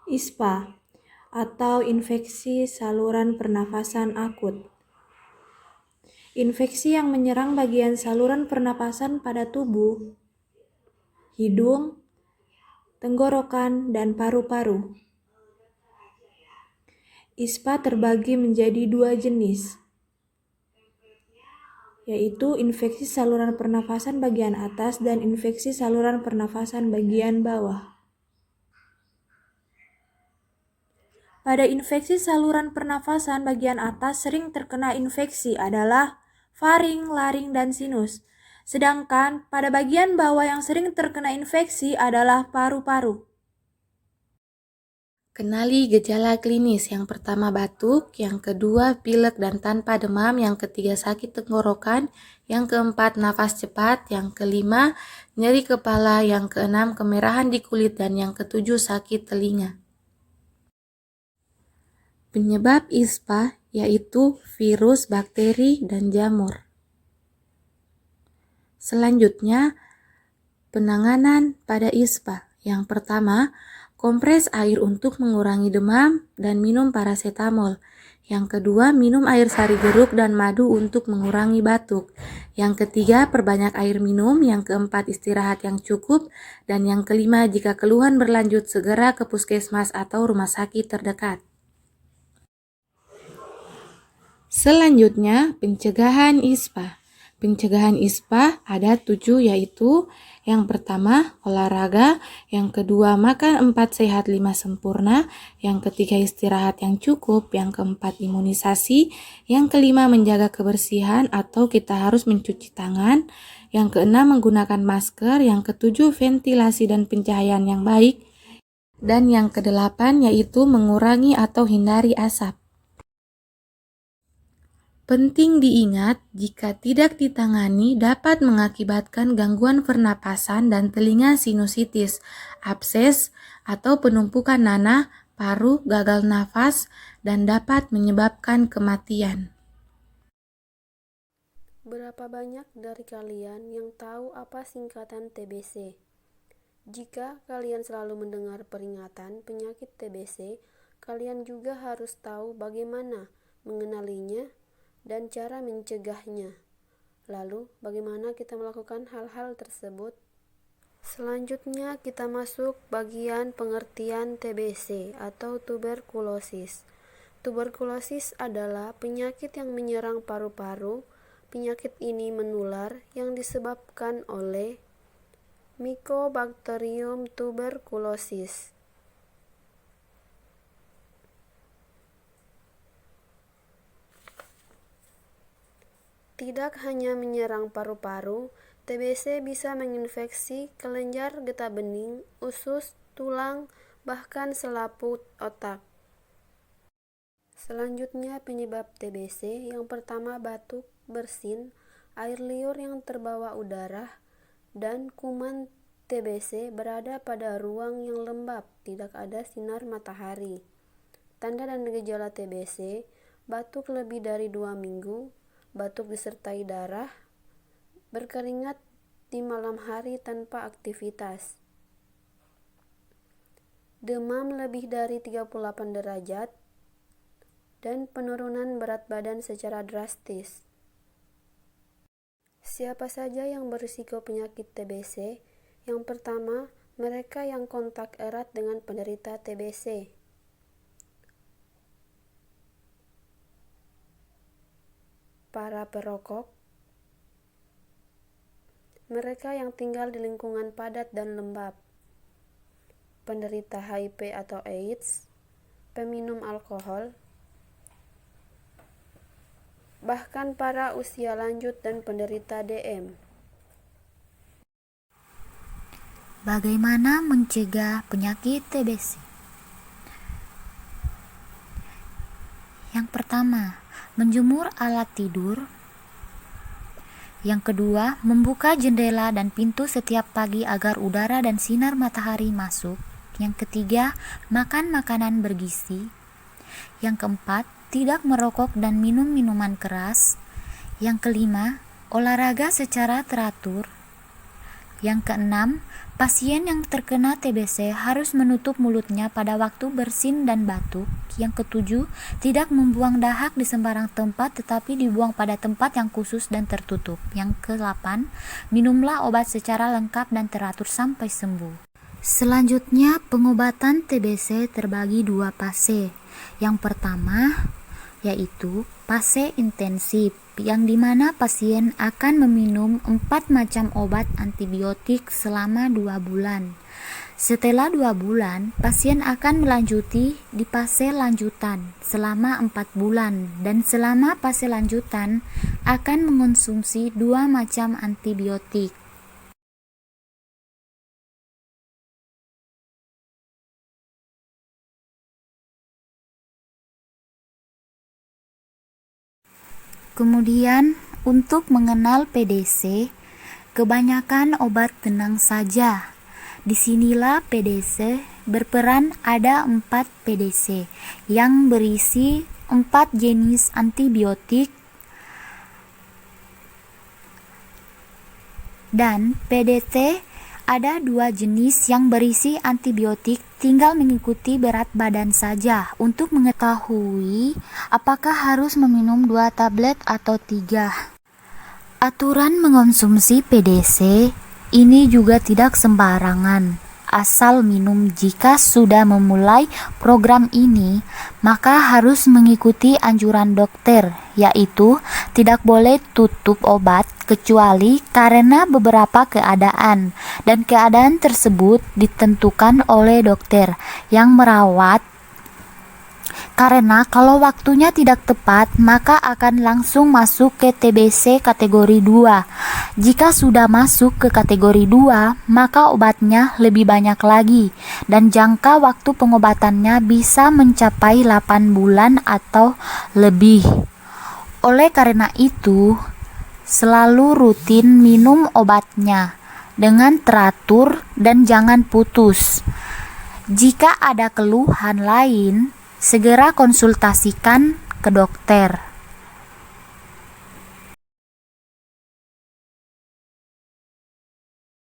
ISPA atau infeksi saluran pernafasan akut. Infeksi yang menyerang bagian saluran pernapasan pada tubuh, hidung, tenggorokan, dan paru-paru. ISPA terbagi menjadi dua jenis, yaitu infeksi saluran pernafasan bagian atas dan infeksi saluran pernafasan bagian bawah. Pada infeksi saluran pernafasan bagian atas sering terkena infeksi adalah faring, laring, dan sinus. Sedangkan pada bagian bawah yang sering terkena infeksi adalah paru-paru. Kenali gejala klinis. Yang pertama batuk, yang kedua pilek dan tanpa demam, yang ketiga sakit tenggorokan, yang keempat nafas cepat, yang kelima nyeri kepala, yang keenam kemerahan di kulit, dan yang ketujuh sakit telinga. Penyebab ISPA yaitu virus, bakteri, dan jamur. Selanjutnya, penanganan pada ISPA. Yang pertama, kompres air untuk mengurangi demam dan minum paracetamol. Yang kedua, minum air sari jeruk dan madu untuk mengurangi batuk. Yang ketiga, perbanyak air minum. Yang keempat, istirahat yang cukup. Dan yang kelima, jika keluhan berlanjut, segera ke puskesmas atau rumah sakit terdekat. Selanjutnya, pencegahan ISPA. Pencegahan ISPA ada 7, yaitu yang pertama, olahraga, yang kedua, makan 4 sehat 5 sempurna, yang ketiga, istirahat yang cukup, yang keempat, imunisasi, yang kelima, menjaga kebersihan atau kita harus mencuci tangan, yang keenam, menggunakan masker, yang ketujuh, ventilasi dan pencahayaan yang baik, dan yang kedelapan yaitu mengurangi atau hindari asap. Penting diingat, jika tidak ditangani dapat mengakibatkan gangguan pernapasan dan telinga sinusitis, abses atau penumpukan nanah, paru, gagal nafas, dan dapat menyebabkan kematian. Berapa banyak dari kalian yang tahu apa singkatan TBC? Jika kalian selalu mendengar peringatan penyakit TBC, kalian juga harus tahu bagaimana mengenalinya dan cara mencegahnya. Lalu, bagaimana kita melakukan hal-hal tersebut? Selanjutnya, kita masuk bagian pengertian TBC atau tuberkulosis. Tuberkulosis adalah penyakit yang menyerang paru-paru. Penyakit ini menular yang disebabkan oleh Mycobacterium tuberculosis. Tidak hanya menyerang paru-paru, TBC bisa menginfeksi kelenjar getah bening, usus, tulang, bahkan selaput otak. Selanjutnya penyebab TBC, yang pertama batuk, bersin, air liur yang terbawa udara, dan kuman. TBC berada pada ruang yang lembab, tidak ada sinar matahari. Tanda dan gejala TBC, batuk lebih dari 2 minggu, batuk disertai darah, berkeringat di malam hari tanpa aktivitas, demam lebih dari 38 derajat, dan penurunan berat badan secara drastis. Siapa saja yang berisiko penyakit TBC? Yang pertama, mereka yang kontak erat dengan penderita TBC. Para perokok, mereka yang tinggal di lingkungan padat dan lembab, penderita HIV atau AIDS, peminum alkohol, bahkan para usia lanjut dan penderita DM. Bagaimana mencegah penyakit TBC? Yang pertama, menjemur alat tidur. Yang kedua, membuka jendela dan pintu setiap pagi agar udara dan sinar matahari masuk. Yang ketiga, makan makanan bergizi. Yang keempat, tidak merokok dan minum minuman keras. Yang kelima, olahraga secara teratur. Yang keenam, pasien yang terkena TBC harus menutup mulutnya pada waktu bersin dan batuk. Yang ketujuh, tidak membuang dahak di sembarang tempat tetapi dibuang pada tempat yang khusus dan tertutup. Yang ke-8, minumlah obat secara lengkap dan teratur sampai sembuh. Selanjutnya, pengobatan TBC terbagi 2 fase. Yang pertama yaitu fase intensif, yang dimana pasien akan meminum 4 macam obat antibiotik selama 2 bulan. Setelah 2 bulan, pasien akan melanjuti di fase lanjutan selama 4 bulan, dan selama fase lanjutan akan mengonsumsi 2 macam antibiotik. Kemudian, untuk mengenal PDC, kebanyakan obat tenang saja. Disinilah PDC berperan, ada 4 PDC yang berisi 4 jenis antibiotik, dan PDT ada 2 jenis yang berisi antibiotik, tinggal mengikuti berat badan saja. Untuk mengetahui apakah harus meminum 2 tablet atau 3. Aturan mengonsumsi PDC ini juga tidak sembarangan. Asal minum. Jika sudah memulai program ini, maka harus mengikuti anjuran dokter, yaitu tidak boleh tutup obat kecuali karena beberapa keadaan, dan keadaan tersebut ditentukan oleh dokter yang merawat. Karena kalau waktunya tidak tepat, maka akan langsung masuk ke TBC kategori 2. Jika sudah masuk ke kategori 2, maka obatnya lebih banyak lagi, dan jangka waktu pengobatannya bisa mencapai 8 bulan atau lebih. Oleh karena itu, selalu rutin minum obatnya dengan teratur dan jangan putus. Jika ada keluhan lain, segera konsultasikan ke dokter.